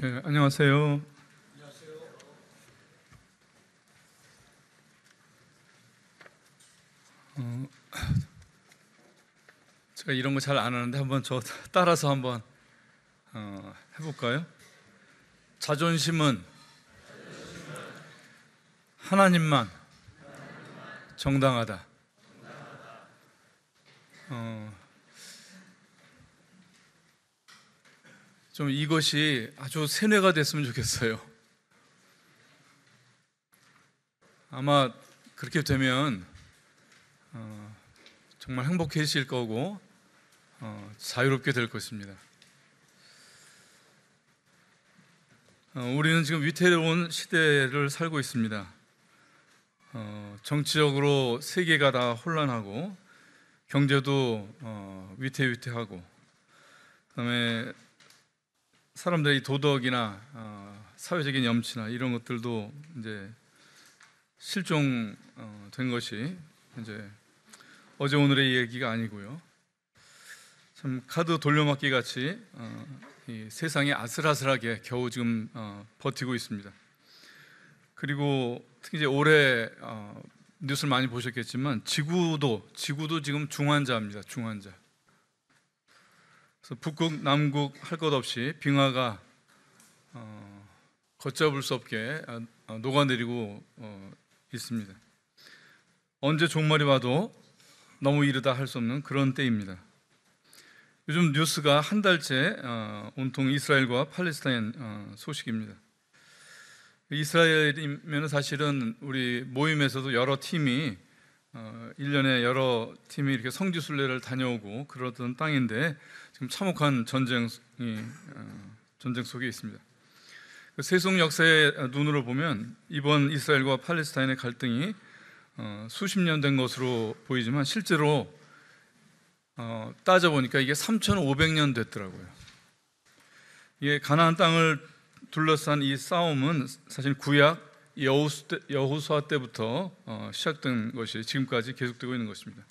네, 안녕하세요. 어, 제가 이런 거 잘 안 하는데 한번 저 따라서 한번 해볼까요? 자존심은 하나님만 정당하다. 좀 이것이 아주 세뇌가 됐으면 좋겠어요. 아마 그렇게 되면 정말 행복해질 거고 자유롭게 될 것입니다. 우리는 지금 위태로운 시대를 살고 있습니다. 정치적으로 세계가 다 혼란하고 경제도 위태위태하고, 그다음에 사람들의 도덕이나 사회적인 염치나 이런 것들도 이제 실종된 것이 이제 어제 오늘의 얘기가 아니고요. 참 카드 돌려막기 같이 이 세상이 아슬아슬하게 겨우 지금 버티고 있습니다. 그리고 특히 이제 올해 뉴스를 많이 보셨겠지만 지구도 지금 중환자입니다. 중환자. 그래서 북극, 남극 할 것 없이 빙하가 걷잡을 수 없게 녹아내리고 있습니다. 언제 종말이 와도 너무 이르다 할 수 없는 그런 때입니다. 요즘 뉴스가 한 달째 온통 이스라엘과 팔레스타인 소식입니다. 이스라엘이면 사실은 우리 모임에서도 여러 팀이 1년에 여러 팀이 이렇게 성지순례를 다녀오고 그러던 땅인데 지금 참혹한 전쟁 속에 있습니다. 세속 역사의 눈으로 보면 이번 이스라엘과 팔레스타인의 갈등이 수십 년 된 것으로 보이지만 실제로 따져보니까 이게 3,500년 됐더라고요. 이게 가나안 땅을 둘러싼 이 싸움은 사실 구약 여호수아 때부터 시작된 것이 지금까지 계속되고 있는 것입니다.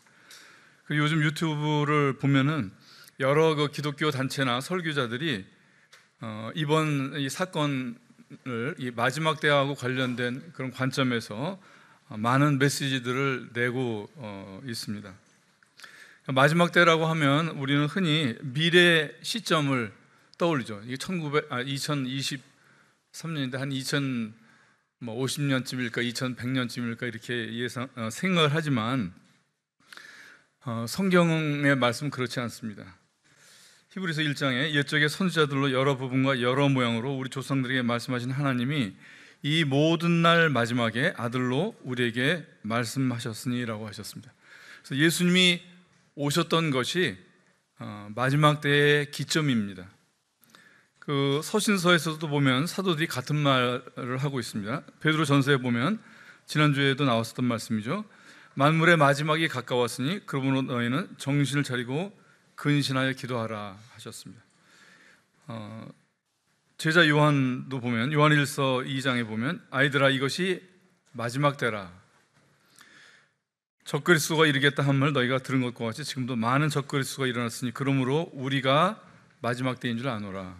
그리고 요즘 유튜브를 보면은 여러 그 기독교 단체나 설교자들이 이번 이 사건을 이 마지막 때하고 관련된 그런 관점에서 많은 메시지들을 내고 있습니다. 마지막 때라고 하면 우리는 흔히 미래 시점을 떠올리죠. 이게 2023년인데 한 2050년쯤일까 2100년쯤일까 이렇게 생각을 하지만 성경의 말씀은 그렇지 않습니다. 히브리서 1장에 옛적의 선지자들로 여러 부분과 여러 모양으로 우리 조상들에게 말씀하신 하나님이 이 모든 날 마지막에 아들로 우리에게 말씀하셨으니라고 하셨습니다. 그래서 예수님이 오셨던 것이 마지막 때의 기점입니다. 그 서신서에서도 보면 사도들이 같은 말을 하고 있습니다. 베드로전서에 보면 지난주에도 나왔었던 말씀이죠. 만물의 마지막이 가까웠으니 그러므로 너희는 정신을 차리고 근신하여 기도하라 하셨습니다. 제자 요한도 보면 요한일서 2장에 보면 아이들아 이것이 마지막 때라. 적그리스도가 이르겠다 한 말 너희가 들은 것과 같이 지금도 많은 적그리스도가 일어났으니 그러므로 우리가 마지막 때인 줄 아노라.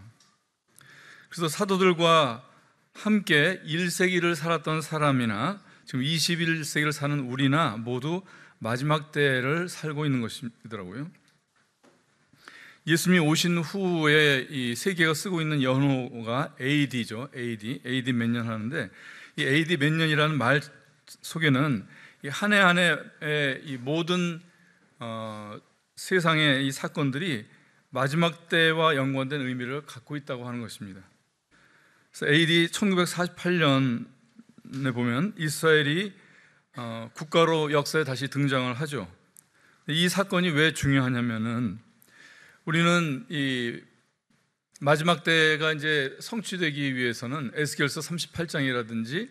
그래서 사도들과 함께 1세기를 살았던 사람이나 지금 21세기를 사는 우리나 모두 마지막 때를 살고 있는 것이더라고요. 예수님이 오신 후에 이 세계가 쓰고 있는 연호가 AD죠. AD 몇 년 하는데 이 AD 몇 년이라는 말 속에는 한 해 한 해의 이 모든 세상의 이 사건들이 마지막 때와 연관된 의미를 갖고 있다고 하는 것입니다. 그래서 AD 1948년에 보면 이스라엘이 국가로 역사에 다시 등장을 하죠. 이 사건이 왜 중요하냐면은 우리는 이 마지막 때가 이제 성취되기 위해서는 에스겔서 38장이라든지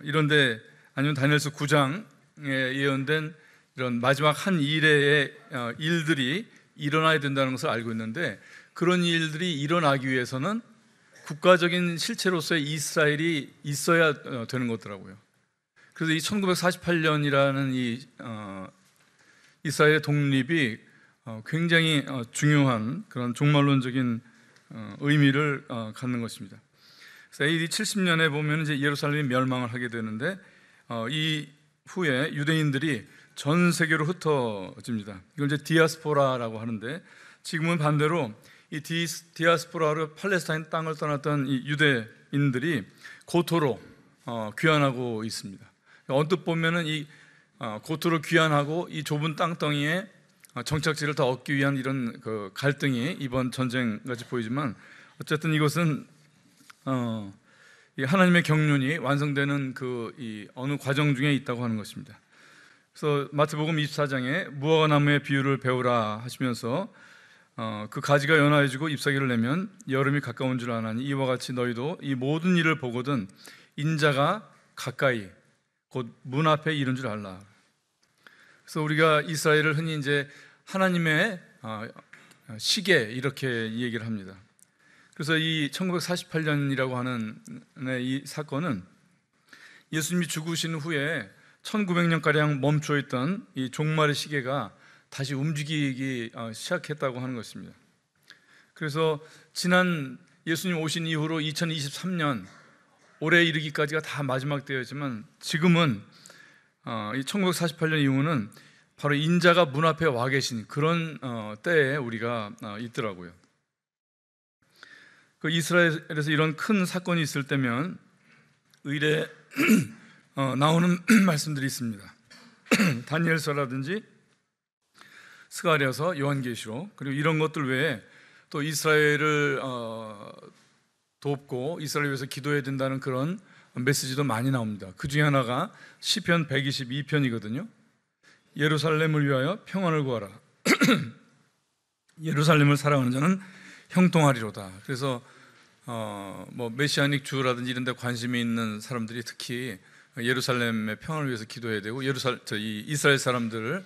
이런데 아니면 다니엘서 9장에 예언된 이런 마지막 한 일의 일들이 일어나야 된다는 것을 알고 있는데 그런 일들이 일어나기 위해서는 국가적인 실체로서의 이스라엘이 있어야 되는 거더라고요. 그래서 이 1948년이라는 이 이스라엘의 독립이 굉장히 중요한 그런 종말론적인 의미를 갖는 것입니다. 그래서 AD 70년에 보면 이제 예루살렘이 멸망을 하게 되는데 이 후에 유대인들이 전 세계로 흩어집니다. 이걸 이제 디아스포라라고 하는데, 지금은 반대로 이 디아스포라로 팔레스타인 땅을 떠났던 이 유대인들이 고토로 귀환하고 있습니다. 언뜻 보면은 이 고토로 귀환하고 이 좁은 땅덩이에 정착지를 더 얻기 위한 이런 그 갈등이 이번 전쟁 같이 보이지만, 어쨌든 이것은 이 하나님의 경륜이 완성되는 이 어느 과정 중에 있다고 하는 것입니다. 그래서 마태복음 24장에 무화과 나무의 비유를 배우라 하시면서 그 가지가 연하여지고 잎사귀를 내면 여름이 가까운 줄 아나니 이와 같이 너희도 이 모든 일을 보거든 인자가 가까이 곧 문 앞에 이른 줄 알라. 그래서 우리가 이스라엘을 흔히 이제 하나님의 시계 이렇게 얘기를 합니다. 그래서 이 1948년이라고 하는 이 사건은 예수님이 죽으신 후에 1900년가량 멈춰 있던 이 종말의 시계가 다시 움직이기 시작했다고 하는 것입니다. 그래서 지난 예수님 오신 이후로 2023년 올해 이르기까지가 다 마지막 때였지만, 지금은 이 1948년 이후는 바로 인자가 문 앞에 와 계신 그런 때에 우리가 있더라고요. 그 이스라엘에서 이런 큰 사건이 있을 때면 의례 나오는 말씀들이 있습니다. 다니엘서라든지 스가랴서, 요한계시록, 그리고 이런 것들 외에 또 이스라엘을 돕고 이스라엘을 위해서 기도해야 된다는 그런 메시지도 많이 나옵니다. 그 중에 하나가 시편 122편이거든요. 예루살렘을 위하여 평안을 구하라. 예루살렘을 사랑하는 자는 형통하리로다. 그래서 뭐 메시아닉 주라든지 이런 데 관심이 있는 사람들이 특히 예루살렘의 평안을 위해서 기도해야 되고 이스라엘 사람들을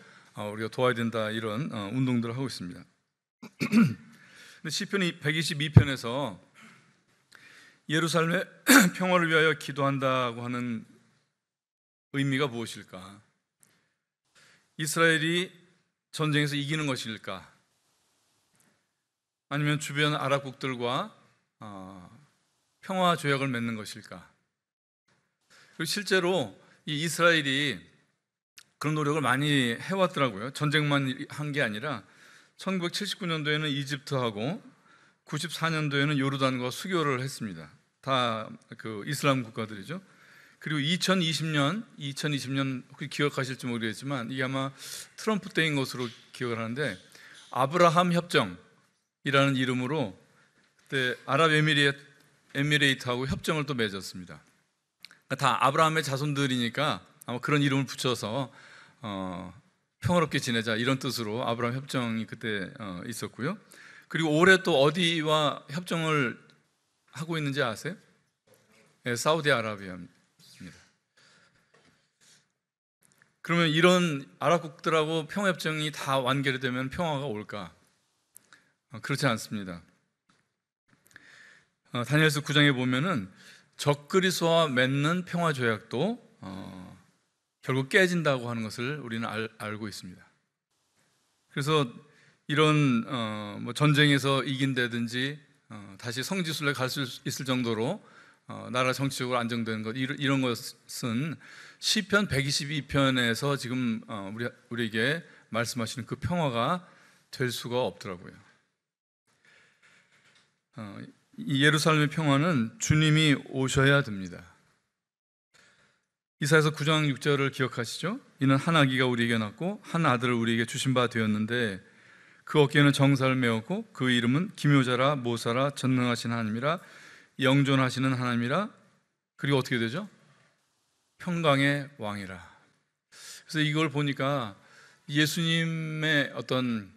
우리가 도와야 된다, 이런 운동들을 하고 있습니다. 근데 시편 122편에서 예루살렘의 평화를 위하여 기도한다고 하는 의미가 무엇일까? 이스라엘이 전쟁에서 이기는 것일까? 아니면 주변 아랍국들과 평화 조약을 맺는 것일까? 그리고 실제로 이 이스라엘이 그런 노력을 많이 해왔더라고요. 전쟁만 한 게 아니라 1979년도에는 이집트하고 94년도에는 요르단과 수교를 했습니다. 다 그 이슬람 국가들이죠. 그리고 2020년 혹시 기억하실지 모르겠지만 이게 아마 트럼프 때인 것으로 기억을 하는데, 아브라함 협정이라는 이름으로 그때 아랍에미레이트하고 협정을 또 맺었습니다. 그러니까 다 아브라함의 자손들이니까 아마 그런 이름을 붙여서 평화롭게 지내자, 이런 뜻으로 아브라함 협정이 그때 있었고요. 그리고 올해 또 어디와 협정을 하고 있는지 아세요? 네, 사우디아라비아입니다. 그러면 이런 아랍국들하고 평화협정이 다 완결이 되면 평화가 올까? 그렇지 않습니다. 다니엘서 9장에 보면은 적그리스도와 맺는 평화조약도 결국 깨진다고 하는 것을 우리는 알고 있습니다. 그래서 이런 뭐 전쟁에서 이긴다든지 다시 성지순례 갈 수 있을 정도로 나라 정치적으로 안정되는 것, 이런 것은 시편 122편에서 지금 우리에게 말씀하시는 그 평화가 될 수가 없더라고요. 이 예루살렘의 평화는 주님이 오셔야 됩니다. 이사야서 9장 6절을 기억하시죠? 이는 한 아기가 우리에게 낳고 한 아들을 우리에게 주신 바 되었는데 그 어깨에는 정사를 메었고 그 이름은 기묘자라 모사라 전능하신 하나님이라 영존하시는 하나님이라, 그리고 어떻게 되죠? 평강의 왕이라. 그래서 이걸 보니까 예수님의 어떤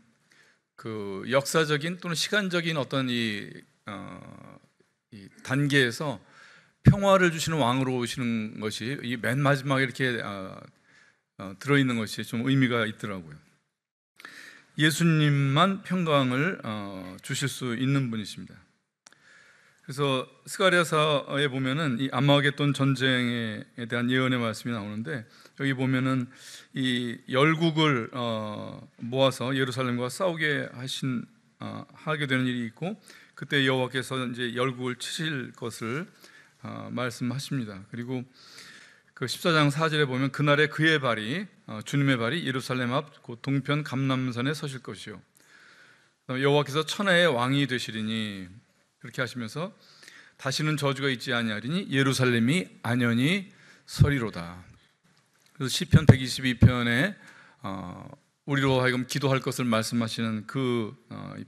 그 역사적인 또는 시간적인 어떤 이 단계에서 평화를 주시는 왕으로 오시는 것이 이 맨 마지막에 이렇게 들어있는 것이 좀 의미가 있더라고요. 예수님만 평강을 주실 수 있는 분이십니다. 그래서 스가랴서에 보면은 이 아마겟돈 전쟁에 대한 예언의 말씀이 나오는데, 여기 보면은 이 열국을 모아서 예루살렘과 싸우게 하게 되는 일이 있고, 그때 여호와께서 이제 열국을 치실 것을 말씀하십니다. 그리고 그 14장 4절에 보면 그날에 그의 발이 주님의 발이 예루살렘 앞 곧 동편 감람산에 서실 것이요 여호와께서 천하의 왕이 되시리니 그렇게 하시면서 다시는 저주가 있지 아니하리니 예루살렘이 안연히 서리로다. 그래서 시편 122편에 우리로 하여금 기도할 것을 말씀하시는 그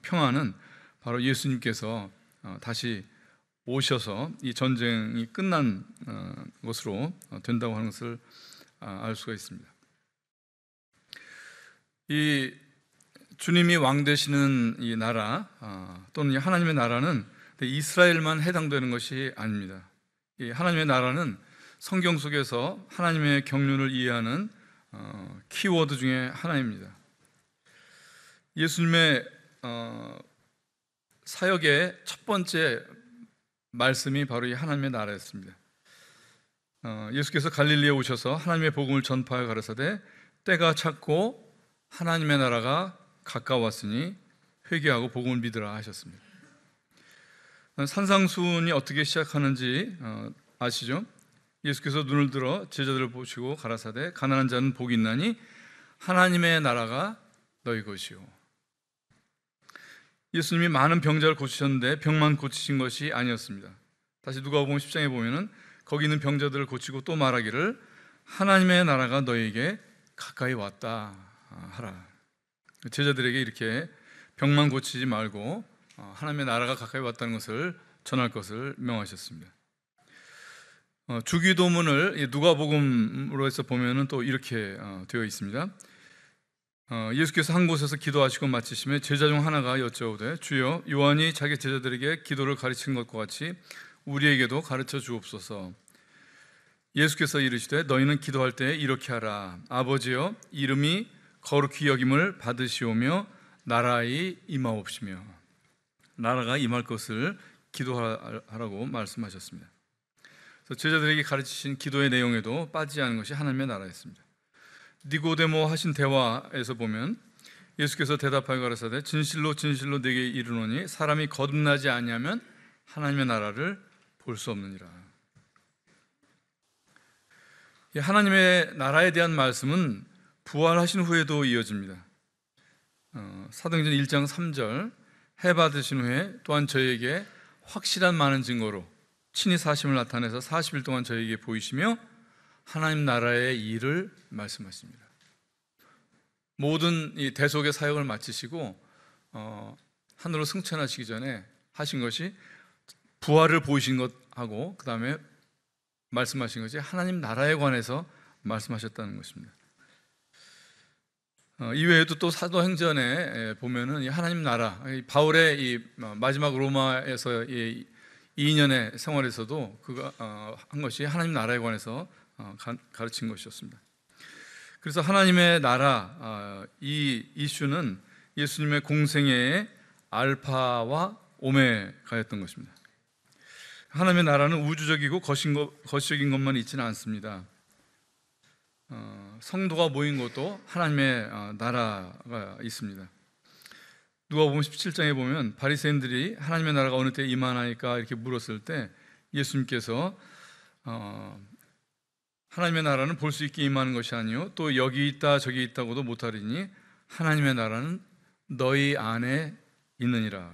평안은 바로 예수님께서 다시 오셔서 이 전쟁이 끝난 것으로 된다고 하는 것을 알 수가 있습니다. 이 주님이 왕 되시는 이 나라 또는 하나님의 나라는 이스라엘만 해당되는 것이 아닙니다. 이 하나님의 나라는 성경 속에서 하나님의 경륜을 이해하는 키워드 중에 하나입니다. 예수님의 사역의 첫 번째 말씀이 바로 이 하나님의 나라였습니다. 예수께서 갈릴리에 오셔서 하나님의 복음을 전파하여 가르사대 때가 찼고 하나님의 나라가 가까웠으니 회개하고 복음을 믿으라 하셨습니다. 산상수훈이 어떻게 시작하는지 아시죠? 예수께서 눈을 들어 제자들을 보시고 가라사대 가난한 자는 복이 있나니 하나님의 나라가 너희 것이요. 예수님이 많은 병자를 고치셨는데 병만 고치신 것이 아니었습니다. 다시 누가복음 10장에 보면은 거기 있는 병자들을 고치고 또 말하기를 하나님의 나라가 너희에게 가까이 왔다 하라. 제자들에게 이렇게 병만 고치지 말고 하나님의 나라가 가까이 왔다는 것을 전할 것을 명하셨습니다. 주기도문을 누가복음으로 해서 보면은 또 이렇게 되어 있습니다. 예수께서 한 곳에서 기도하시고 마치시며 제자 중 하나가 여쭤오되 주여 요한이 자기 제자들에게 기도를 가르친 것과 같이 우리에게도 가르쳐 주옵소서. 예수께서 이르시되 너희는 기도할 때 이렇게 하라. 아버지여 이름이 거룩히 여김을 받으시오며 나라의 임하옵시며. 나라가 임할 것을 기도하라고 말씀하셨습니다. 그래서 제자들에게 가르치신 기도의 내용에도 빠지지 않은 것이 하나님의 나라였습니다. 니고데모 하신 대화에서 보면 예수께서 대답하여 가라사대 진실로 진실로 네게 이르노니 사람이 거듭나지 아니하면 하나님의 나라를 볼 수 없느니라. 하나님의 나라에 대한 말씀은 부활하신 후에도 이어집니다. 사도행전 1장 3절 해 받으신 후에 또한 저희에게 확실한 많은 증거로 친히 사심을 나타내서 40일 동안 저희에게 보이시며 하나님 나라의 일을 말씀하십니다. 모든 이 대속의 사역을 마치시고 하늘로 승천하시기 전에 하신 것이 부활을 보이신 것하고 그 다음에 말씀하신 것이 하나님 나라에 관해서 말씀하셨다는 것입니다. 이외에도 또 사도행전에 보면은 이 하나님 나라, 바울의 이 마지막 로마에서 이 2년의 생활에서도 그가 한 것이 하나님 나라에 관해서 가르친 것이었습니다. 그래서 하나님의 나라 이 이슈는 예수님의 공생애의 알파와 오메가였던 것입니다. 하나님의 나라는 우주적이고 거시적인 것만 있지는 않습니다. 성도가 모인 곳도 하나님의 나라가 있습니다. 누가복음 17장에 보면 바리새인들이 하나님의 나라가 어느 때 임하나이까 이렇게 물었을 때 예수님께서 하나님의 나라는 볼 수 있게 임하는 것이 아니요 또 여기 있다 저기 있다고도 못하리니 하나님의 나라는 너희 안에 있느니라.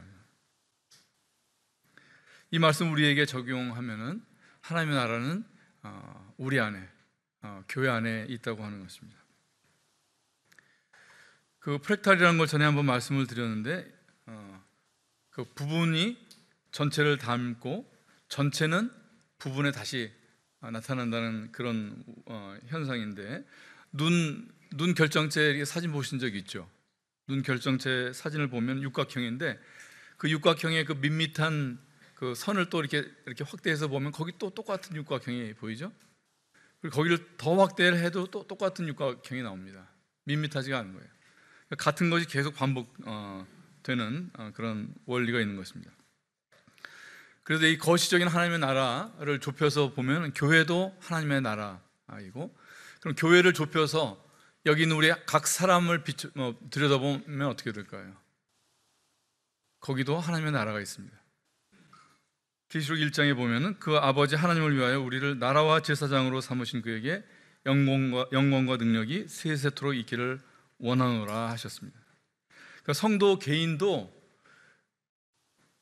이 말씀 우리에게 적용하면은 하나님의 나라는 우리 안에 교회 안에 있다고 하는 것입니다. 그 프랙탈이라는 걸 전에 한번 말씀을 드렸는데 그 부분이 전체를 담고 전체는 부분에 다시 나타난다는 그런 현상인데 눈 결정체 사진 보신 적 있죠? 눈 결정체 사진을 보면 육각형인데 그 육각형의 그 밋밋한 그 선을 또 이렇게 확대해서 보면 거기 또 똑같은 육각형이 보이죠? 그리고 거기를 더 확대를 해도 또 똑같은 육각형이 나옵니다. 밋밋하지가 않은 거예요. 같은 것이 계속 반복되는 그런 원리가 있는 것입니다. 그래서 이 거시적인 하나님의 나라를 좁혀서 보면 교회도 하나님의 나라이고 그럼 교회를 좁혀서 여기 있는 우리 각 사람을 들여다보면 어떻게 될까요? 거기도 하나님의 나라가 있습니다. 계시록 1장에 보면은 그 아버지 하나님을 위하여 우리를 나라와 제사장으로 삼으신 그에게 영광과 능력이 세세토록 있기를 원하노라 하셨습니다. 그러니까 성도 개인도,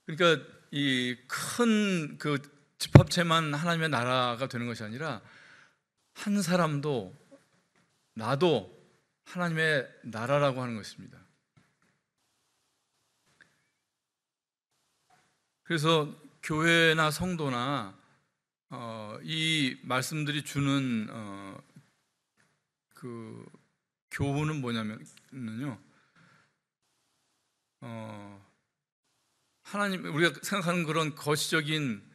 그러니까 이 큰 그 집합체만 하나님의 나라가 되는 것이 아니라 한 사람도, 나도 하나님의 나라라고 하는 것입니다. 그래서 교회나 성도나 이 말씀들이 주는 그 교훈은 뭐냐면요, 하나님, 우리가 생각하는 그런 거시적인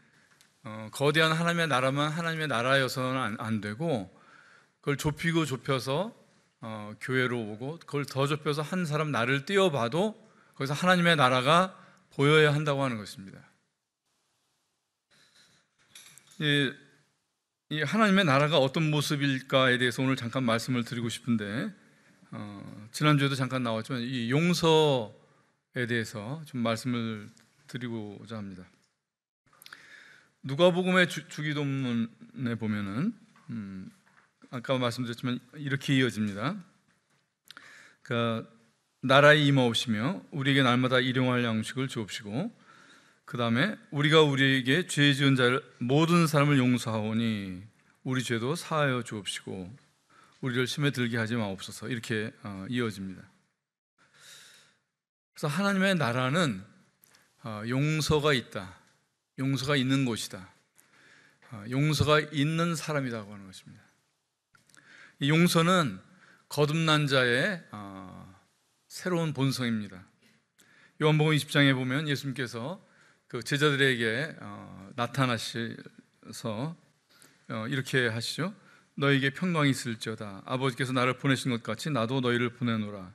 거대한 하나님의 나라만 하나님의 나라여서는 안 되고, 그걸 좁혀서 교회로 오고, 그걸 더 좁혀서 한 사람 나를 띄워봐도 거기서 하나님의 나라가 보여야 한다고 하는 것입니다. 이 하나님의 나라가 어떤 모습일까에 대해서 오늘 잠깐 말씀을 드리고 싶은데, 지난주에도 잠깐 나왔지만 이 용서에 대해서 좀 말씀을 드리고자 합니다. 누가복음의 주기도문에 보면은 아까 말씀드렸지만 이렇게 이어집니다. 그러니까 나라에 임하옵시며 우리에게 날마다 일용할 양식을 주옵시고, 그 다음에 우리가 우리에게 죄 지은 자를 모든 사람을 용서하오니 우리 죄도 사하여 주옵시고 우리를 심에 들게 하지 마옵소서. 이렇게 이어집니다. 그래서 하나님의 나라는 용서가 있다, 용서가 있는 곳이다, 용서가 있는 사람이라고 하는 것입니다. 이 용서는 거듭난 자의 새로운 본성입니다. 요한복음 20장에 보면 예수님께서 그 제자들에게 나타나셔서 이렇게 하시죠. 너에게 평강이 있을지어다. 아버지께서 나를 보내신 것 같이 나도 너희를 보내노라.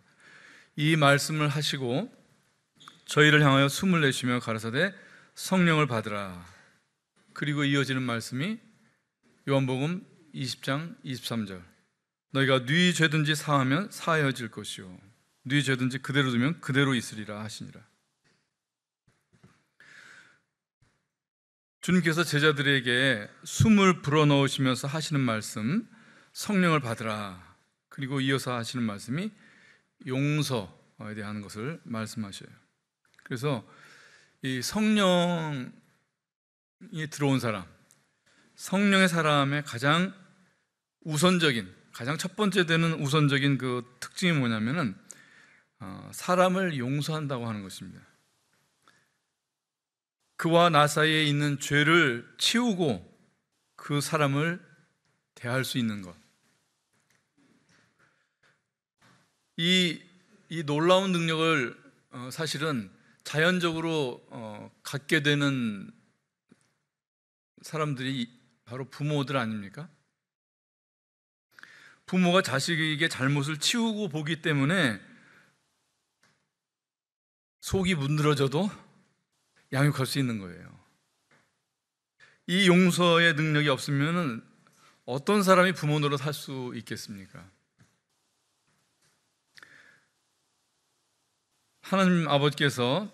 이 말씀을 하시고 저희를 향하여 숨을 내쉬며 가라사대 성령을 받으라. 그리고 이어지는 말씀이 요한복음 20장 23절. 너희가 네 죄든지 사하면 사하여질 것이요 네 죄든지 그대로 두면 그대로 있으리라 하시니라. 주님께서 제자들에게 숨을 불어넣으시면서 하시는 말씀, 성령을 받으라. 그리고 이어서 하시는 말씀이 용서에 대한 것을 말씀하셔요. 그래서 이 성령이 들어온 사람, 성령의 사람의 가장 우선적인, 가장 첫 번째 되는 우선적인 그 특징이 뭐냐면은 사람을 용서한다고 하는 것입니다. 그와 나 사이에 있는 죄를 치우고 그 사람을 대할 수 있는 것. 이 놀라운 능력을 사실은 자연적으로 갖게 되는 사람들이 바로 부모들 아닙니까? 부모가 자식에게 잘못을 치우고 보기 때문에 속이 문드러져도 양육할 수 있는 거예요. 이 용서의 능력이 없으면 어떤 사람이 부모 노릇 할 수 있겠습니까? 하나님 아버지께서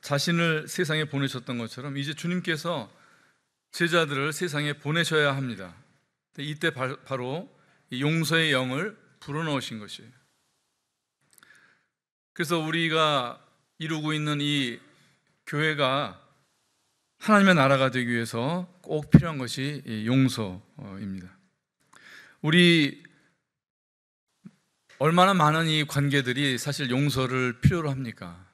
자신을 세상에 보내셨던 것처럼 이제 주님께서 제자들을 세상에 보내셔야 합니다. 이때 바로 용서의 영을 불어넣으신 것이에요. 그래서 우리가 이루고 있는 이 교회가 하나님의 나라가 되기 위해서 꼭 필요한 것이 용서입니다. 우리 얼마나 많은 이 관계들이 사실 용서를 필요로 합니까?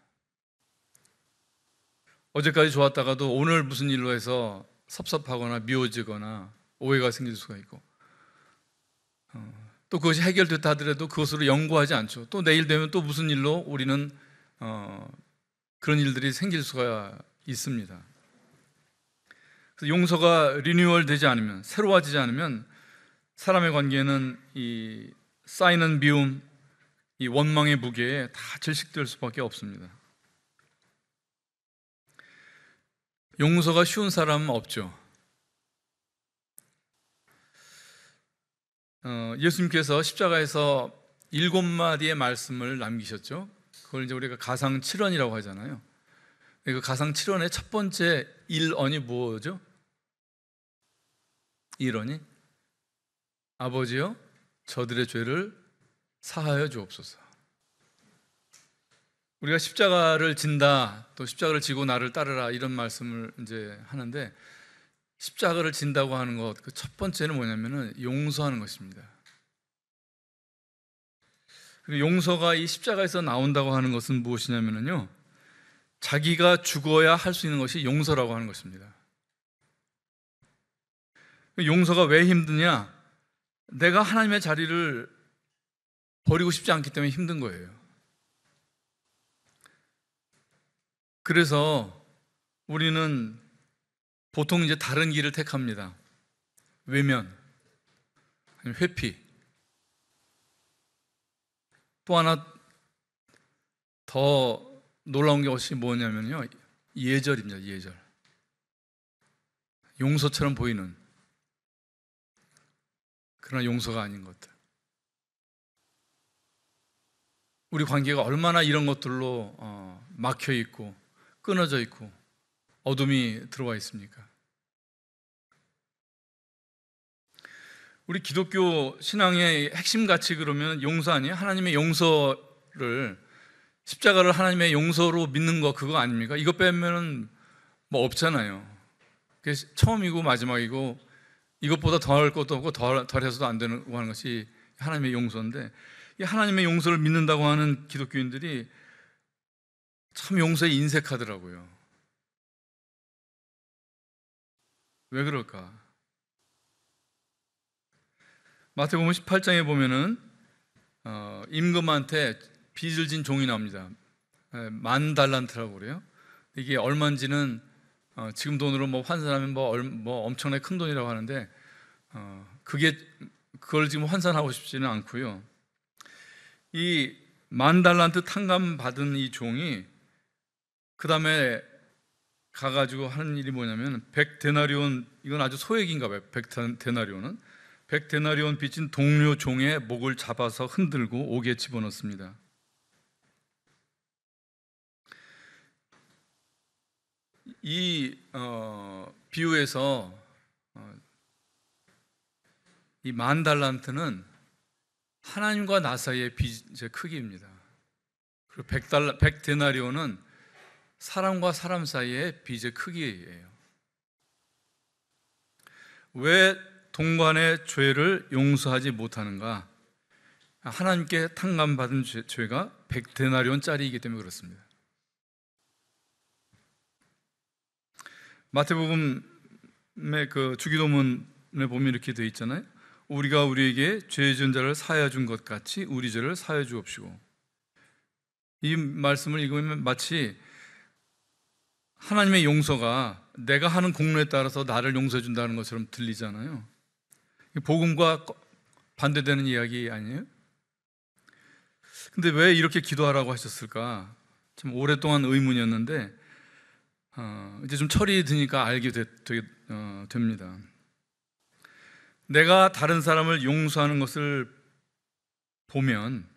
어제까지 좋았다가도 오늘 무슨 일로 해서 섭섭하거나 미워지거나 오해가 생길 수가 있고, 또 그것이 해결됐다 하더라도 그것으로 연구하지 않죠. 또 내일 되면 또 무슨 일로 우리는 그런 일들이 생길 수가 있습니다. 그래서 용서가 리뉴얼 되지 않으면, 새로워지지 않으면 사람의 관계는 이 쌓이는 미움, 이 원망의 무게에 다 질식될 수밖에 없습니다. 용서가 쉬운 사람은 없죠. 예수님께서 십자가에서 7마디의 말씀을 남기셨죠. 그걸 이제 우리가 가상 7원이라고 하잖아요. 이거 가상 7원의 첫 번째 1언이 뭐죠? 1언이 아버지여 저들의 죄를 사하여 주옵소서. 우리가 십자가를 진다, 또 십자가를 지고 나를 따르라 이런 말씀을 이제 하는데, 십자가를 진다고 하는 것, 그 첫 번째는 뭐냐면은 용서하는 것입니다. 그리고 용서가 이 십자가에서 나온다고 하는 것은 무엇이냐면요, 자기가 죽어야 할 수 있는 것이 용서라고 하는 것입니다. 용서가 왜 힘드냐? 내가 하나님의 자리를 버리고 싶지 않기 때문에 힘든 거예요. 그래서 우리는 보통 이제 다른 길을 택합니다. 외면, 회피. 또 하나 더 놀라운 것이 뭐냐면요, 예절입니다. 예절. 용서처럼 보이는, 그러나 용서가 아닌 것들. 우리 관계가 얼마나 이런 것들로 막혀 있고 끊어져 있고 어둠이 들어와 있습니까? 우리 기독교 신앙의 핵심 가치, 그러면 용서 아니에요? 하나님의 용서를, 십자가를 하나님의 용서로 믿는 거, 그거 아닙니까? 이거 빼면은 뭐 없잖아요. 그게 처음이고 마지막이고 이것보다 더할 것도 없고 덜해서도 안 되는 하는 것이 하나님의 용서인데, 이 하나님의 용서를 믿는다고 하는 기독교인들이 참 용서에 인색하더라고요. 왜 그럴까? 마태복음 18장에 보면은 임금한테 빚을 진 종이 나옵니다. 10,000달란트라고 그래요. 이게 얼마인지는 지금 돈으로 뭐 환산하면 뭐 엄청나게 큰 돈이라고 하는데, 그걸 지금 환산하고 싶지는 않고요. 이 10,000달란트 탕감 받은 이 종이 그 다음에 가가지고 하는 일이 뭐냐면, 100데나리온, 이건 아주 소액인가 봐요. 100데나리온은 100데나리온 빚진 동료 종의 목을 잡아서 흔들고 옥에 집어넣습니다. 이 비유에서 이 10,000달란트는 하나님과 나 사이의 빚의 크기입니다. 그리고 100데나리온은 사람과 사람 사이의 빚의 크기예요. 왜 동관의 죄를 용서하지 못하는가? 하나님께 탕감받은 죄가 100데나리온짜리이기 때문에 그렇습니다. 마태복음의 그 주기도문에 보면 이렇게 되어 있잖아요. 우리가 우리에게 죄 지은 자를 사하여 준 것 같이 우리 죄를 사하여 주옵시고. 이 말씀을 읽으면 마치 하나님의 용서가 내가 하는 공로에 따라서 나를 용서해 준다는 것처럼 들리잖아요. 복음과 반대되는 이야기 아니에요? 근데 왜 이렇게 기도하라고 하셨을까? 참 오랫동안 의문이었는데 이제 좀 철이 드니까 알게 됩니다. 내가 다른 사람을 용서하는 것을 보면,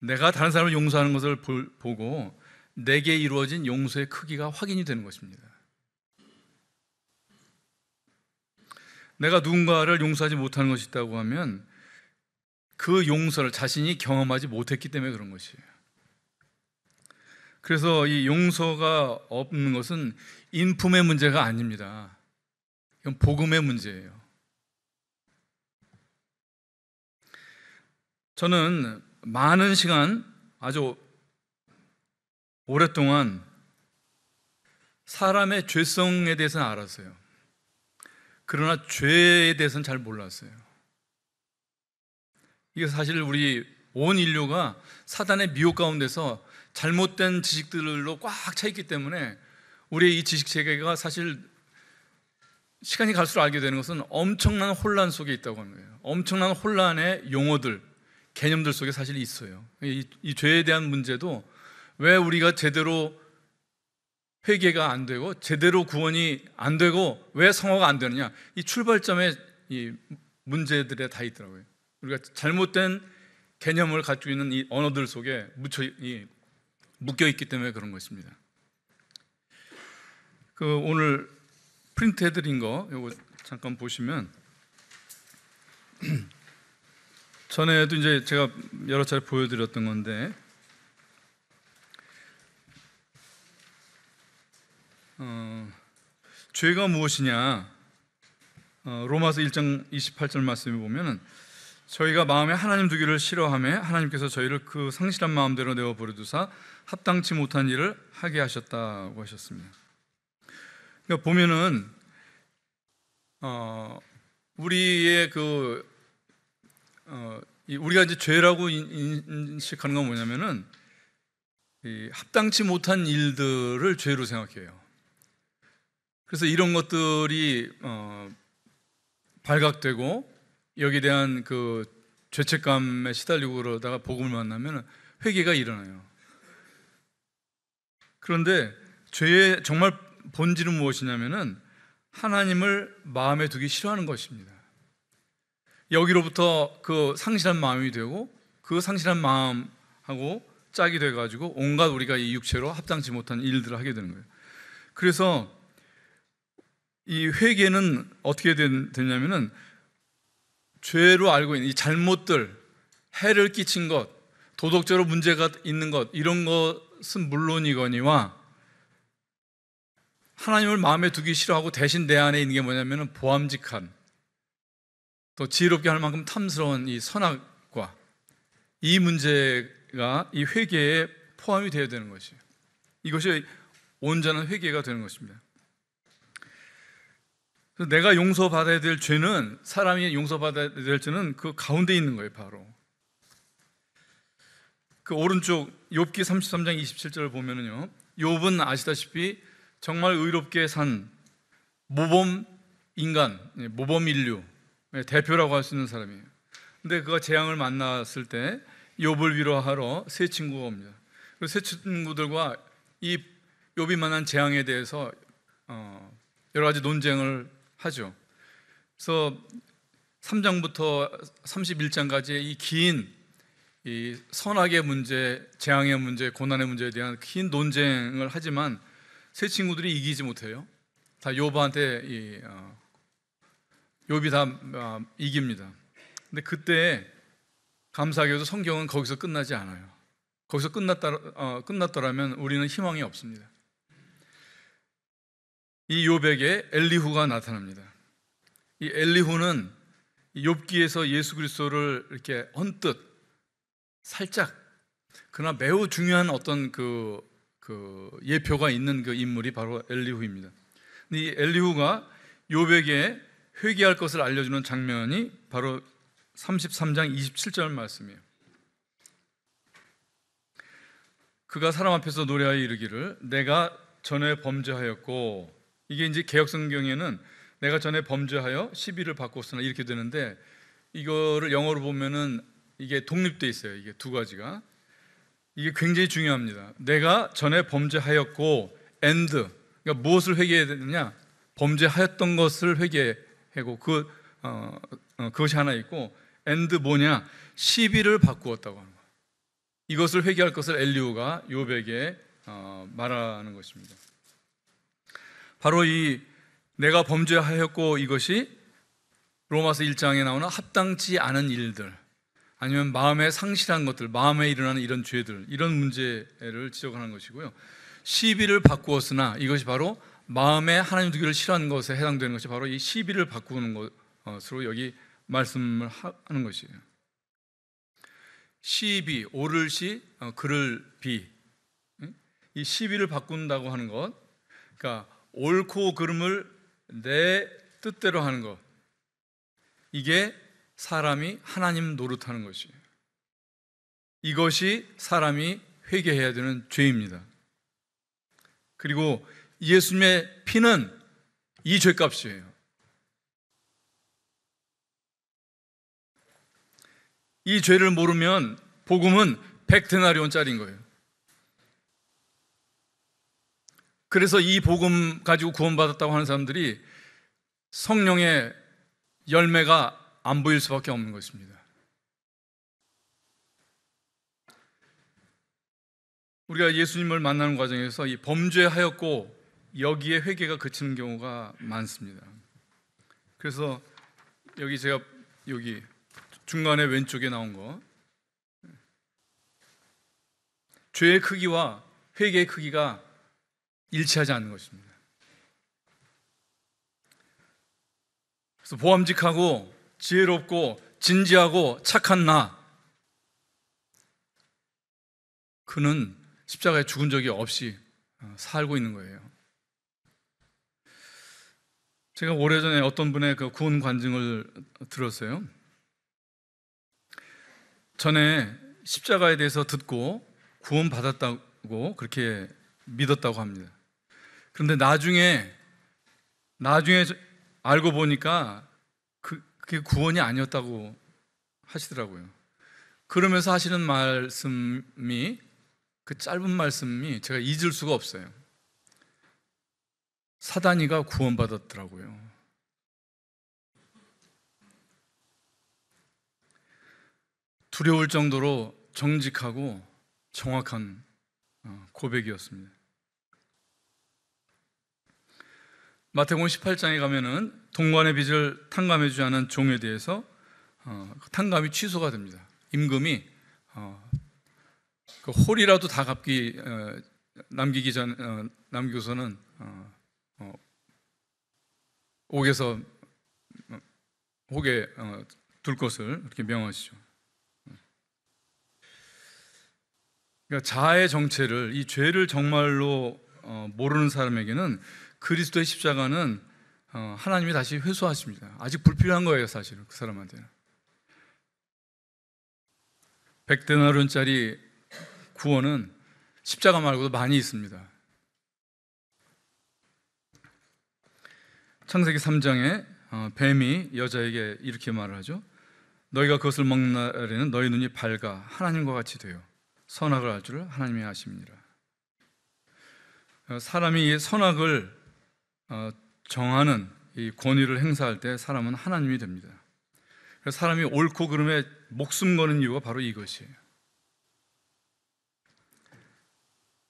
내가 다른 사람을 용서하는 것을 보고 내게 이루어진 용서의 크기가 확인이 되는 것입니다. 내가 누군가를 용서하지 못하는 것이 있다고 하면 그 용서를 자신이 경험하지 못했기 때문에 그런 것이에요. 그래서 이 용서가 없는 것은 인품의 문제가 아닙니다. 이건 복음의 문제예요. 저는 많은 시간, 아주 오랫동안 사람의 죄성에 대해서는 알았어요. 그러나 죄에 대해서는 잘 몰랐어요. 이게 사실 우리 온 인류가 사단의 미혹 가운데서 잘못된 지식들로 꽉 차 있기 때문에 우리의 이 지식 세계가 사실 시간이 갈수록 알게 되는 것은 엄청난 혼란 속에 있다고 하는 거예요. 엄청난 혼란의 용어들, 개념들 속에 사실 있어요. 이 죄에 대한 문제도 왜 우리가 제대로 회개가 안 되고 제대로 구원이 안 되고 왜 성화가 안 되느냐, 이 출발점에 이 문제들에 다 있더라고요. 우리가 잘못된 개념을 가지고 있는 이 언어들 속에 묶여 있기 때문에 그런 것입니다. 그 오늘 프린트 해드린 거 요거 잠깐 보시면, 전에도 이제 제가 여러 차례 보여드렸던 건데, 죄가 무엇이냐, 로마서 1장 28절 말씀에 보면은 저희가 마음에 하나님 두기를 싫어하며 하나님께서 저희를 그 상실한 마음대로 내어버려두사 합당치 못한 일을 하게 하셨다고 하셨습니다. 그러니까 보면은 우리의 우리가 이제 죄라고 인식하는 건 뭐냐면은 이 합당치 못한 일들을 죄로 생각해요. 그래서 이런 것들이 발각되고 여기에 대한 그 죄책감에 시달리고 그러다가 복음을 만나면 회개가 일어나요. 그런데 죄의 정말 본질은 무엇이냐면은 하나님을 마음에 두기 싫어하는 것입니다. 여기로부터 그 상실한 마음이 되고 그 상실한 마음하고 짝이 돼가지고 온갖 우리가 이 육체로 합당치 못한 일들을 하게 되는 거예요. 그래서 이 회개는 어떻게 되냐면은 죄로 알고 있는 이 잘못들, 해를 끼친 것, 도덕적으로 문제가 있는 것, 이런 것은 물론이거니와 하나님을 마음에 두기 싫어하고 대신 내 안에 있는 게 뭐냐면은 보암직한, 또 지혜롭게 할 만큼 탐스러운 이 선악과, 이 문제가 이 회개에 포함이 되어야 되는 것이에요. 이것이 온전한 회개가 되는 것입니다. 그래서 내가 용서받아야 될 죄는, 사람이 용서받아야 될 죄는 그 가운데 있는 거예요. 바로 그 오른쪽 욥기 33장 27절을 보면은요, 욥은 아시다시피 정말 의롭게 산 모범 인간, 모범 인류 대표라고 할 수 있는 사람이에요. 근데 그가 재앙을 만났을 때 욥을 위로하러 세 친구가 옵니다. 그 세 친구들과 이 욥이 만난 재앙에 대해서 여러 가지 논쟁을 하죠. 그래서 3장부터 31장까지의 이 긴 이 선악의 문제, 재앙의 문제, 고난의 문제에 대한 긴 논쟁을 하지만 세 친구들이 이기지 못해요. 다 욥한테 욥이 다 이깁니다. 근데 그때 감사하게도 성경은 거기서 끝나지 않아요. 거기서 끝났더라면 우리는 희망이 없습니다. 이 욥에게 엘리후가 나타납니다. 이 엘리후는 욥기에서 예수 그리스도를 이렇게 언뜻 살짝, 그러나 매우 중요한 어떤 그 예표가 있는 그 인물이 바로 엘리후입니다. 근데 이 엘리후가 욥에게 회개할 것을 알려주는 장면이 바로 33장 27절 말씀이에요. 그가 사람 앞에서 노래하여 이르기를 내가 전에 범죄하였고, 이게 이제 개역성경에는 내가 전에 범죄하여 시비를 받고서나 이렇게 되는데, 이거를 영어로 보면은 이게 독립돼 있어요. 이게 두 가지가, 이게 굉장히 중요합니다. 내가 전에 범죄하였고 and, 그러니까 무엇을 회개해야 되느냐, 범죄하였던 것을 회개하고 그것이 하나 있고, and 뭐냐, 시비를 바꾸었다고 하는 거예요. 이것을 회개할 것을 엘리후가 욥에게 말하는 것입니다. 바로 이 내가 범죄하였고, 이것이 로마서 1장에 나오는 합당치 않은 일들, 아니면 마음에 상실한 것들, 마음에 일어나는 이런 죄들, 이런 문제를 지적하는 것이고요. 시비를 바꾸었으나, 이것이 바로 마음에 하나님 두기를 싫어하는 것에 해당되는 것이 바로 이 시비를 바꾸는 것으로 여기 말씀을 하는 것이에요. 시비, 오를 시, 그를 비, 이 시비를 바꾼다고 하는 것, 그러니까 옳고 그름을 내 뜻대로 하는 것, 이게 사람이 하나님 노릇하는 것이에요. 이것이 사람이 회개해야 되는 죄입니다. 그리고 예수님의 피는 이 죄값이에요. 이 죄를 모르면 복음은 100데나리온짜리인 거예요. 그래서 이 복음 가지고 구원받았다고 하는 사람들이 성령의 열매가 안 보일 수밖에 없는 것입니다. 우리가 예수님을 만나는 과정에서 이 범죄하였고, 여기에 회개가 그치는 경우가 많습니다. 그래서 여기 제가 여기 중간에 왼쪽에 나온 거, 죄의 크기와 회개의 크기가 일치하지 않는 것입니다. 그래서 보암직하고 지혜롭고 진지하고 착한 나, 그는 십자가에 죽은 적이 없이 살고 있는 거예요. 제가 오래전에 어떤 분의 그 구원 관증을 들었어요. 전에 십자가에 대해서 듣고 구원 받았다고 그렇게 믿었다고 합니다. 그런데 나중에 알고 보니까 그게 구원이 아니었다고 하시더라고요. 그러면서 하시는 말씀이, 그 짧은 말씀이 제가 잊을 수가 없어요. 사단이가 구원받았더라고요. 두려울 정도로 정직하고 정확한 고백이었습니다. 마태복음 18장에 가면은 동관의 빚을 탕감해 주지 않은 종에 대해서 탕감이 취소가 됩니다. 임금이 그 홀이라도 다 남기고서는 옥에 둘 것을 이렇게 명하시죠. 그러니까 자아의 정체를, 이 죄를 정말로 모르는 사람에게는 그리스도의 십자가는 하나님이 다시 회수하십니다. 아직 불필요한 거예요, 사실은 그 사람한테는. 100데나리온짜리 구원은 십자가 말고도 많이 있습니다. 창세기 3장에 뱀이 여자에게 이렇게 말을 하죠. 너희가 그것을 먹는 날에는 너희 눈이 밝아 하나님과 같이 되어 선악을 알 줄을 하나님이 아심이니라. 사람이 이 선악을 정하는 이 권위를 행사할 때 사람은 하나님이 됩니다. 그래서 사람이 옳고 그름에 목숨 거는 이유가 바로 이것이에요.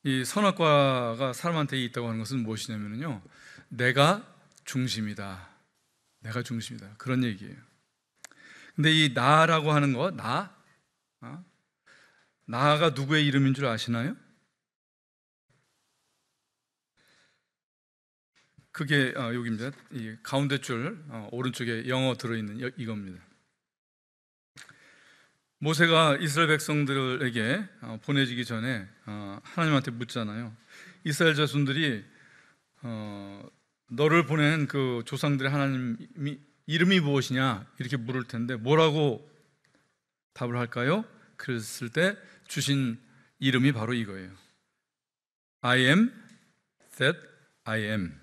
이 선악과가 사람한테 있다고 하는 것은 무엇이냐면요, 내가 중심이다. 내가 중심이다. 그런 얘기예요. 근데 이 나라고 하는 거, 나가 누구의 이름인 줄 아시나요? 그게 여기입니다. 이 가운데 줄 오른쪽에 영어 들어있는 이겁니다. 모세가 이스라엘 백성들에게 보내지기 전에 하나님한테 묻잖아요. 이스라엘 자손들이 너를 보낸 그 조상들의 하나님이 이름이 무엇이냐 이렇게 물을 텐데 뭐라고 답을 할까요? 그랬을 때 주신 이름이 바로 이거예요. I am that I am.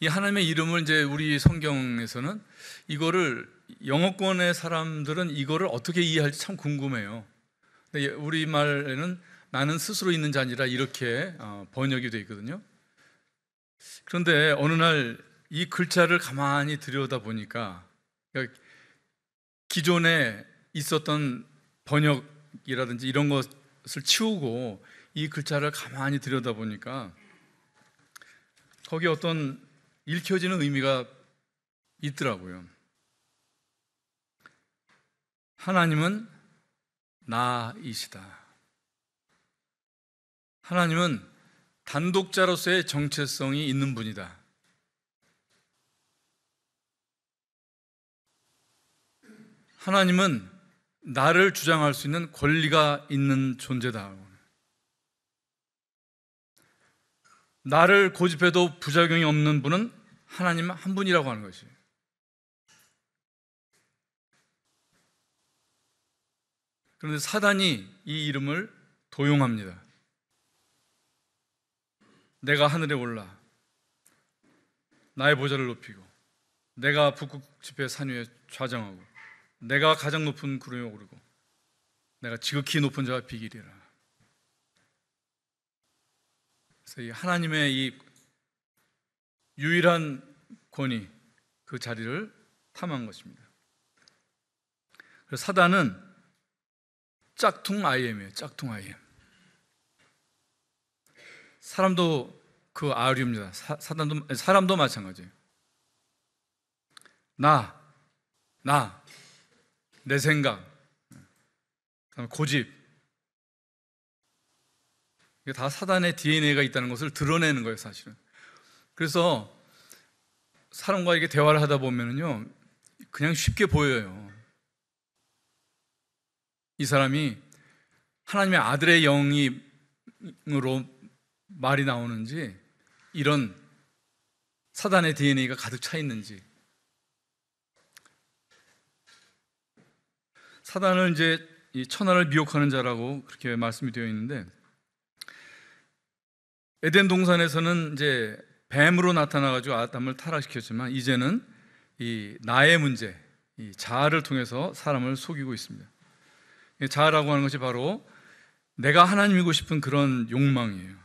이 하나님의 이름을 이제 우리 성경에서는 이거를 영어권의 사람들은 이거를 어떻게 이해할지 참 궁금해요. 근데 우리말에는 나는 스스로 있는 자니라 이렇게 번역이 되어 있거든요. 그런데 어느 날 이 글자를 가만히 들여다보니까 그러니까 기존에 있었던 번역이라든지 이런 것을 치우고 이 글자를 가만히 들여다보니까 거기에 어떤 읽혀지는 의미가 있더라고요. 하나님은 나이시다. 하나님은 단독자로서의 정체성이 있는 분이다. 하나님은 나를 주장할 수 있는 권리가 있는 존재다. 나를 고집해도 부작용이 없는 분은 하나님 한 분이라고 하는 것이에요. 그런데 사단이 이 이름을 도용합니다. 내가 하늘에 올라 나의 보좌를 높이고 내가 북극 지폐 산 위에 좌정하고 내가 가장 높은 구름에 오르고 내가 지극히 높은 자와 비기리라. 그래서 이 하나님의 이 유일한 권위, 그 자리를 탐한 것입니다. 그래서 사단은 짝퉁 IM이에요. 짝퉁 IM. 사람도 그 아류입니다. 사람도 마찬가지예요. 내 생각, 고집, 이게 다 사단의 DNA가 있다는 것을 드러내는 거예요, 사실은. 그래서 사람과 이게 대화를 하다 보면은요, 그냥 쉽게 보여요. 이 사람이 하나님의 아들의 영으로 말이 나오는지, 이런 사단의 DNA가 가득 차 있는지. 사단을 이제 이 천하를 미혹하는 자라고 그렇게 말씀이 되어 있는데, 에덴 동산에서는 이제 뱀으로 나타나가지고 아담을 타락시켰지만, 이제는 이 나의 문제, 이 자아를 통해서 사람을 속이고 있습니다. 이 자아라고 하는 것이 바로 내가 하나님이고 싶은 그런 욕망이에요.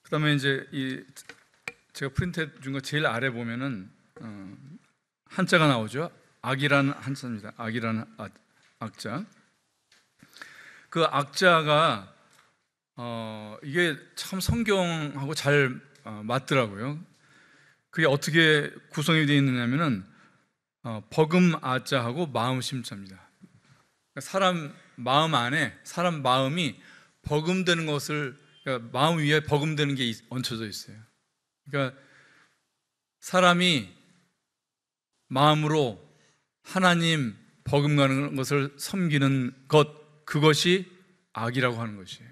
그 다음에 이제 제가 프린트해 준 거 제일 아래 보면은 한자가 나오죠. 악이라는 한자입니다. 악이라는 악자. 그 악자가 이게 참 성경하고 잘 맞더라고요. 그게 어떻게 구성이 되어 있느냐면은 버금 아자하고 마음 심자입니다. 그러니까 사람 마음 안에 사람 마음이 버금되는 것을, 그러니까 마음 위에 버금되는 게 얹혀져 있어요. 그러니까 사람이 마음으로 하나님 버금가는 것을 섬기는 것, 그것이 악이라고 하는 것이에요.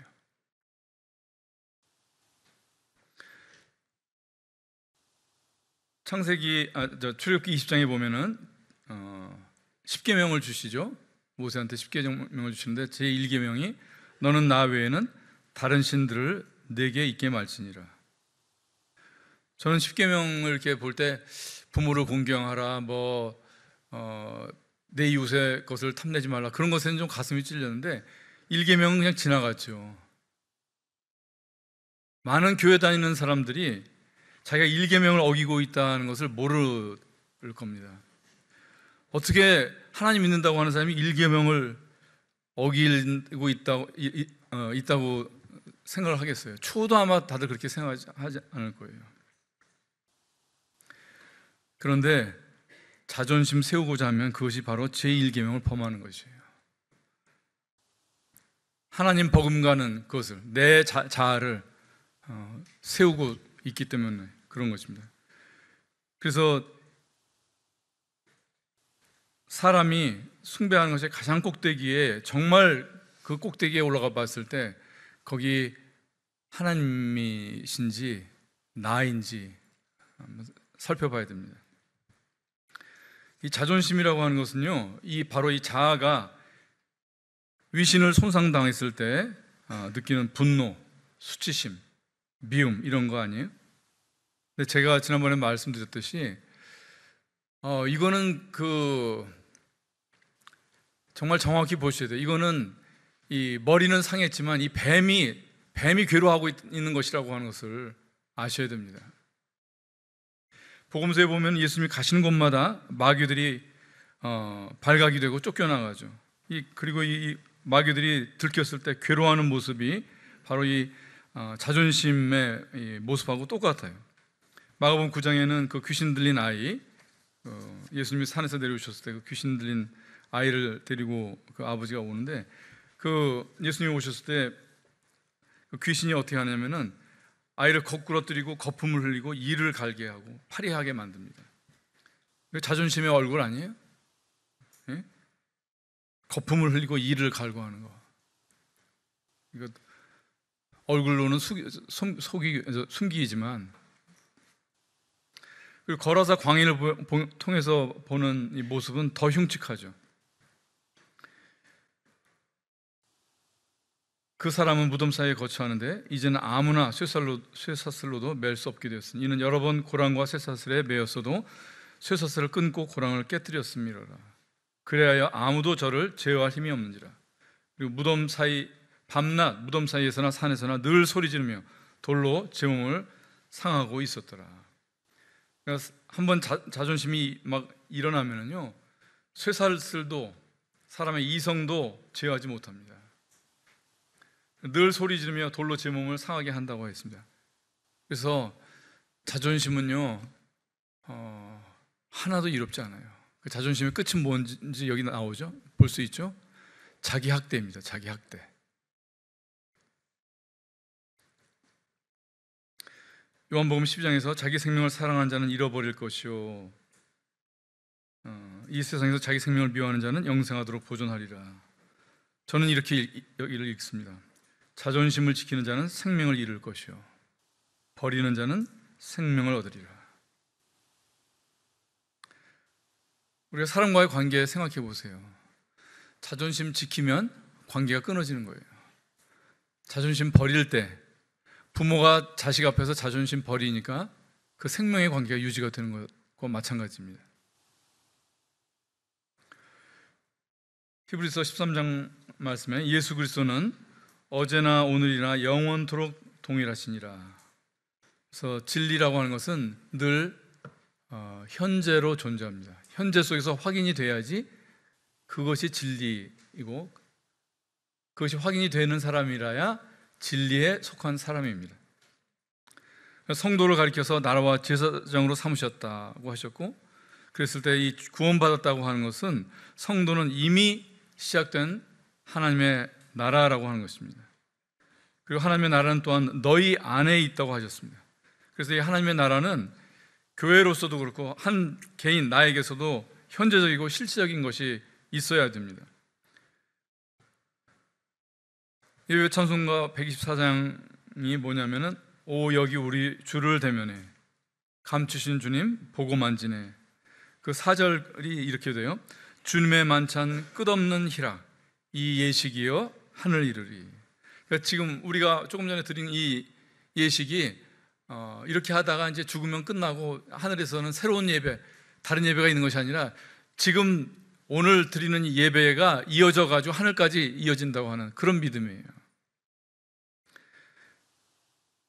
출애굽기 20장에 보면은 10계명을 주시죠. 모세한테 10계명을 주시는데 제1계명이 너는 나 외에는 다른 신들을 내게 있게 말지니라. 저는 10계명을 이렇게 볼 때 부모를 공경하라, 내 이웃의 것을 탐내지 말라, 그런 것에는 좀 가슴이 찔렸는데 1계명은 그냥 지나갔죠. 많은 교회 다니는 사람들이 자기가 1계명을 어기고 있다는 것을 모를 겁니다. 어떻게 하나님 믿는다고 하는 사람이 1계명을 어기고 있다고 생각을 하겠어요? 추호도 아마 다들 그렇게 생각하지 않을 거예요. 그런데 자존심 세우고자 하면 그것이 바로 제1계명을 범하는 것이에요. 하나님 버금가는 그것을, 내 자아를 세우고 있기 때문에 그런 것입니다. 그래서 사람이 숭배하는 것의 가장 꼭대기에, 정말 그 꼭대기에 올라가 봤을 때 거기 하나님이신지 나인지 살펴봐야 됩니다. 이 자존심이라고 하는 것은요, 바로 이 자아가 위신을 손상당했을 때 느끼는 분노, 수치심, 미움, 이런 거 아니에요? 근데 제가 지난번에 말씀드렸듯이 이거는 정말 정확히 보셔야 돼요. 이거는 이 머리는 상했지만 이 뱀이 괴로워하고 있는 것이라고 하는 것을 아셔야 됩니다. 복음서에 보면 예수님이 가시는 곳마다 마귀들이 발각이 되고 쫓겨나가죠. 그리고 이 마귀들이 들켰을 때 괴로워하는 모습이 바로 이 자존심의 이 모습하고 똑같아요. 마가복음 9장에는 그 귀신 들린 아이, 예수님이 산에서 내려오셨을 때 그 귀신 들린 아이를 데리고 그 아버지가 오는데, 그 예수님이 오셨을 때 그 귀신이 어떻게 하냐면은 아이를 거꾸러뜨리고 거품을 흘리고 이를 갈게 하고 파리하게 만듭니다. 자존심의 얼굴 아니에요? 예? 거품을 흘리고 이를 갈고 하는 거. 이거 얼굴로는 숨기지만, 그리고 거라사 광인을 통해서 보는 이 모습은 더 흉측하죠. 그 사람은 무덤 사이에 거처하는데 이제는 아무나 쇠사슬로도 맬 수 없게 되었으니 이는 여러 번 고랑과 쇠사슬에 매였어도 쇠사슬을 끊고 고랑을 깨뜨렸음이로라. 그래야 아무도 저를 제어할 힘이 없는지라. 그리고 밤낮 무덤 사이에서나 산에서나 늘 소리 지르며 돌로 제 몸을 상하고 있었더라. 그러니까 한번 자존심이 막 일어나면은요, 쇠사슬도 사람의 이성도 제어하지 못합니다. 늘 소리 지르며 돌로 제 몸을 상하게 한다고 했습니다. 그래서 자존심은요 하나도 이롭지 않아요. 그 자존심의 끝은 뭔지 여기 나오죠? 볼 수 있죠? 자기 학대입니다. 자기 학대. 요한복음 12장에서 자기 생명을 사랑하는 자는 잃어버릴 것이요 이 세상에서 자기 생명을 미워하는 자는 영생하도록 보존하리라. 저는 이렇게 여기를 읽습니다. 자존심을 지키는 자는 생명을 잃을 것이요 버리는 자는 생명을 얻으리라. 우리가 사람과의 관계 생각해 보세요. 자존심 지키면 관계가 끊어지는 거예요. 자존심 버릴 때 부모가 자식 앞에서 자존심 버리니까 그 생명의 관계가 유지가 되는 것과 마찬가지입니다. 히브리서 13장 말씀에 예수 그리스도는 어제나 오늘이나 영원토록 동일하시니라. 그래서 진리라고 하는 것은 늘 현재로 존재합니다. 현재 속에서 확인이 돼야지 그것이 진리이고 그것이 확인이 되는 사람이라야 진리에 속한 사람입니다. 성도를 가리켜서 나라와 제사장으로 삼으셨다고 하셨고, 그랬을 때 이 구원받았다고 하는 것은 성도는 이미 시작된 하나님의 나라라고 하는 것입니다. 그리고 하나님의 나라는 또한 너희 안에 있다고 하셨습니다. 그래서 이 하나님의 나라는 교회로서도 그렇고 한 개인 나에게서도 현재적이고 실질적인 것이 있어야 됩니다. 이 찬송가 124장이 뭐냐면은 오 여기 우리 주를 대면해 감추신 주님 보고 만지네. 그 4절이 이렇게 돼요. 주님의 만찬 끝없는 희락 이 예식이여 하늘 이르리. 그러니까 지금 우리가 조금 전에 드린 이 예식이 이렇게 하다가 이제 죽으면 끝나고 하늘에서는 새로운 예배, 다른 예배가 있는 것이 아니라 지금 오늘 드리는 이 예배가 이어져 가지고 하늘까지 이어진다고 하는 그런 믿음이에요.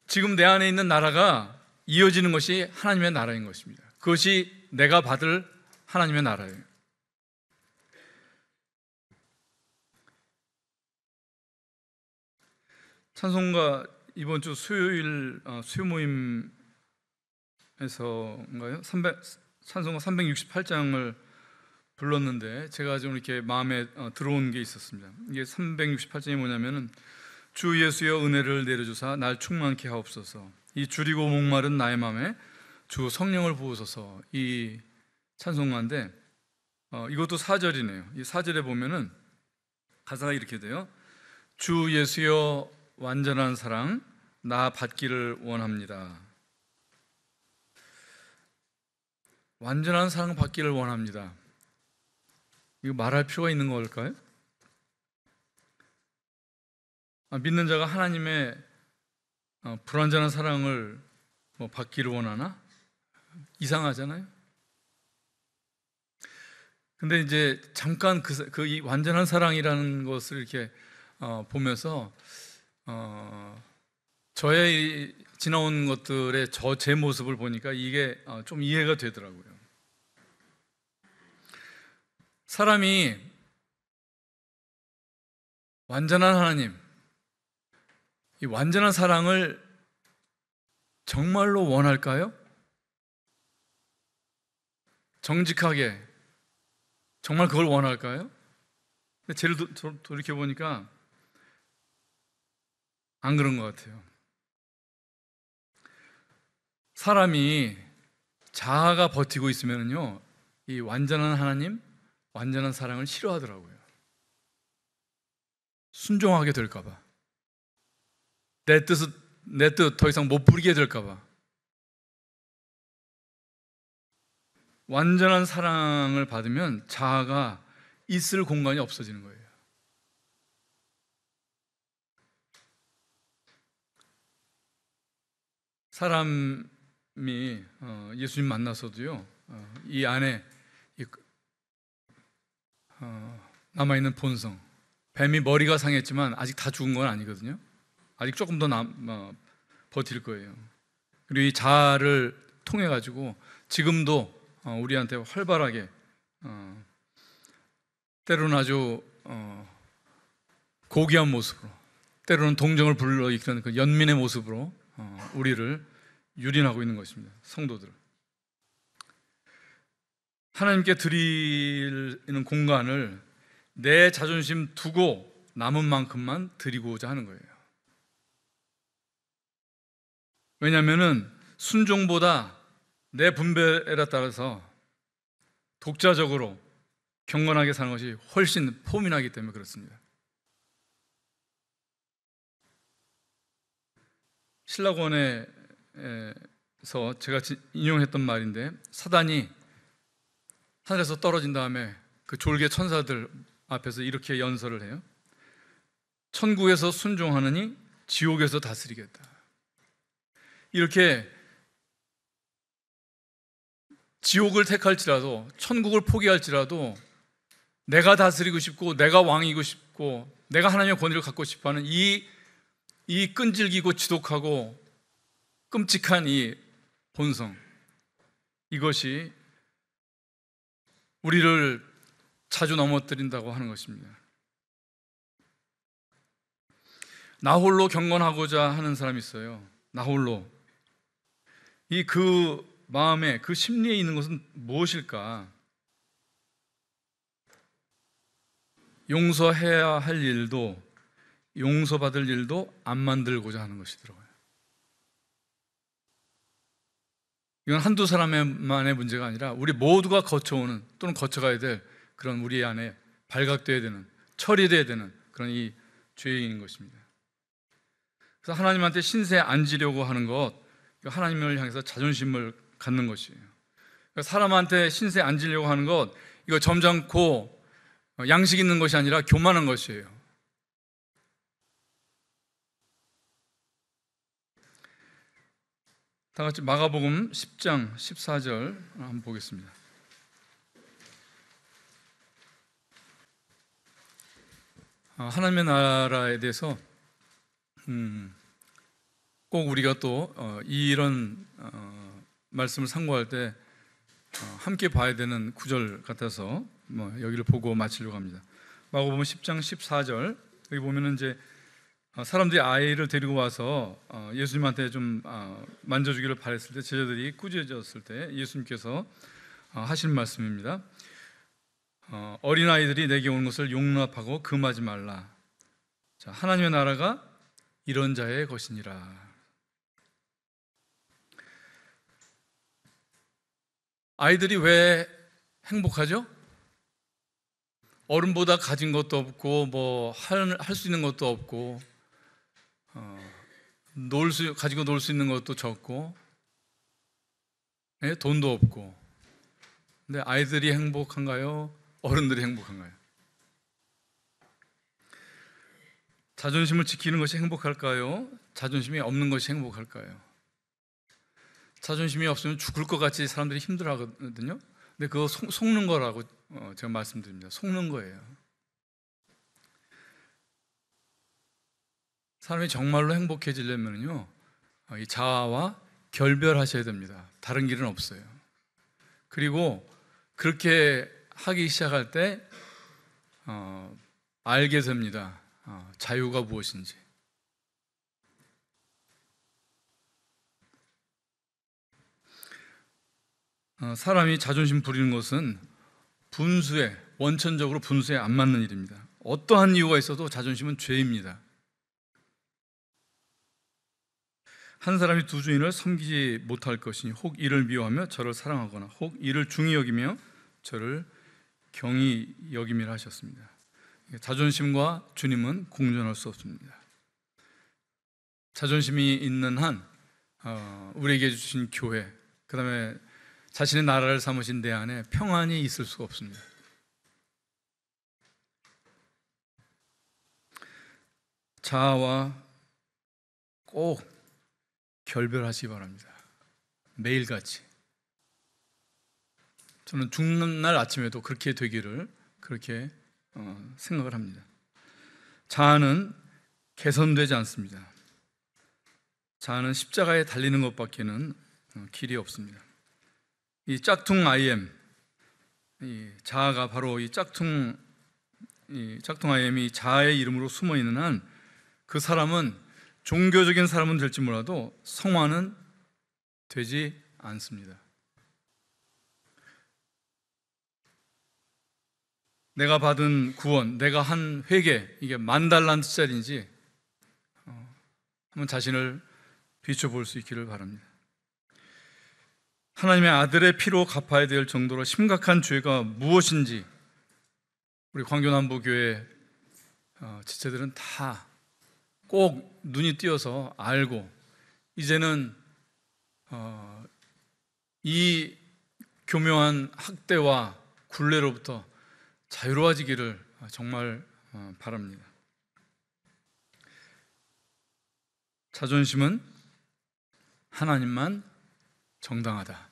지금 내 안에 있는 나라가 이어지는 것이 하나님의 나라인 것입니다. 그것이 내가 받을 하나님의 나라예요. 찬송가 이번 주 수요일 수요 모임에서인가요? 찬송가 368장을 불렀는데 제가 좀 이렇게 마음에 들어온 게 있었습니다. 이게 368장이 뭐냐면은 주 예수여 은혜를 내려주사 날 충만케 하옵소서. 이 줄이고 목마른 나의 마음에 주 성령을 부으소서. 이 찬송가인데 이것도 4절이네요. 이 4절에 보면은 가사가 이렇게 돼요. 주 예수여 완전한 사랑 나 받기를 원합니다. 완전한 사랑 받기를 원합니다. 이거 말할 필요가 있는 걸까요? 믿는 자가 하나님의 불완전한 사랑을 받기를 원하나? 이상하잖아요. 근데 이제 잠깐 이 완전한 사랑이라는 것을 이렇게 보면서 저의 지나온 것들의 제 모습을 보니까 이게 좀 이해가 되더라고요. 사람이 완전한 하나님, 이 완전한 사랑을 정말로 원할까요? 정직하게 정말 그걸 원할까요? 제를 돌이켜보니까 안 그런 것 같아요. 사람이 자아가 버티고 있으면요, 이 완전한 하나님, 완전한 사랑을 싫어하더라고요. 순종하게 될까봐, 내 뜻 더 이상 못 부리게 될까봐. 완전한 사랑을 받으면 자아가 있을 공간이 없어지는 거예요. 사람이 예수님 만나서도요, 이 안에 남아있는 본성, 뱀이 머리가 상했지만 아직 다 죽은 건 아니거든요. 아직 조금 더 버틸 거예요. 그리고 이 자아를 통해 가지고 지금도 우리한테 활발하게 때로는 아주 고귀한 모습으로, 때로는 동정을 불러일으키는 그 연민의 모습으로 우리를 유린하고 있는 것입니다. 성도들, 하나님께 드리는 공간을 내 자존심 두고 남은 만큼만 드리고자 하는 거예요. 왜냐하면 순종보다 내 분별에 따라서 독자적으로 경건하게 사는 것이 훨씬 포민하기 때문에 그렇습니다. 신라권에서 제가 인용했던 말인데, 사단이 하늘에서 떨어진 다음에 그 졸개 천사들 앞에서 이렇게 연설을 해요. 천국에서 순종하느니 지옥에서 다스리겠다. 이렇게 지옥을 택할지라도, 천국을 포기할지라도 내가 다스리고 싶고 내가 왕이고 싶고 내가 하나님의 권위를 갖고 싶어하는 이 끈질기고 지독하고 끔찍한 이 본성, 이것이 우리를 자주 넘어뜨린다고 하는 것입니다. 나 홀로 경건하고자 하는 사람이 있어요. 나 홀로. 그 마음에, 그 심리에 있는 것은 무엇일까? 용서해야 할 일도, 용서받을 일도 안 만들고자 하는 것이더라고요. 이건 한두 사람만의 문제가 아니라 우리 모두가 거쳐오는, 또는 거쳐가야 될 그런 우리 안에 발각되어야 되는, 처리되어야 되는 그런 이 죄인 것입니다. 그래서 하나님한테 신세 앉으려고 하는 것, 하나님을 향해서 자존심을 갖는 것이에요. 사람한테 신세 앉으려고 하는 것, 이거 점잖고 양식 있는 것이 아니라 교만한 것이에요. 다 같이 마가복음 10장 14절 한번 보겠습니다. 하나님의 나라에 대해서 꼭 우리가 또 이런 말씀을 상고할 때 함께 봐야 되는 구절 같아서 여기를 보고 마치려고 합니다. 마가복음 10장 14절, 여기 보면은 이제 사람들이 아이를 데리고 와서 예수님한테 좀 만져주기를 바랬을 때, 제자들이 꾸짖었을 때 예수님께서 하신 말씀입니다. 어린아이들이 내게 오는 것을 용납하고 금하지 말라. 자, 하나님의 나라가 이런 자의 것이니라. 아이들이 왜 행복하죠? 어른보다 가진 것도 없고 뭐 할 수 있는 것도 없고 가지고 놀 수 있는 것도 적고 돈도 없고. 근데 아이들이 행복한가요? 어른들이 행복한가요? 자존심을 지키는 것이 행복할까요? 자존심이 없는 것이 행복할까요? 자존심이 없으면 죽을 것 같이 사람들이 힘들어하거든요. 근데 그거 속는 거라고 제가 말씀드립니다. 속는 거예요. 사람이 정말로 행복해지려면요, 이 자아와 결별하셔야 됩니다. 다른 길은 없어요. 그리고 그렇게 하기 시작할 때 알게 됩니다. 자유가 무엇인지. 사람이 자존심 부리는 것은 원천적으로 분수에 안 맞는 일입니다. 어떠한 이유가 있어도 자존심은 죄입니다. 한 사람이 두 주인을 섬기지 못할 것이니 혹 이를 미워하며 저를 사랑하거나 혹 이를 중히 여기며 저를 경히 여김이라 하셨습니다. 자존심과 주님은 공존할 수 없습니다. 자존심이 있는 한 우리에게 주신 교회, 그 다음에 자신의 나라를 삼으신 내 안에 평안이 있을 수가 없습니다. 자아와 꼭 결별하시기 바랍니다. 매일같이. 저는 죽는 날 아침에도 그렇게 되기를 그렇게 생각을 합니다. 자아는 개선되지 않습니다. 자아는 십자가에 달리는 것밖에는 길이 없습니다. 이 짝퉁 I am, 이 자아가 바로 이 짝퉁 이 짝퉁 IM이 자아의 이름으로 숨어 있는 한 그 사람은 종교적인 사람은 될지 몰라도 성화는 되지 않습니다. 내가 받은 구원, 내가 한 회개, 이게 10,000달란트짜리인지 한번 자신을 비춰볼 수 있기를 바랍니다. 하나님의 아들의 피로 갚아야 될 정도로 심각한 죄가 무엇인지 우리 광교남부교회 지체들은 다 꼭 눈이 띄어서 알고 이제는 이 교묘한 학대와 굴레로부터 자유로워지기를 정말 바랍니다. 자존심은 하나님만 정당하다.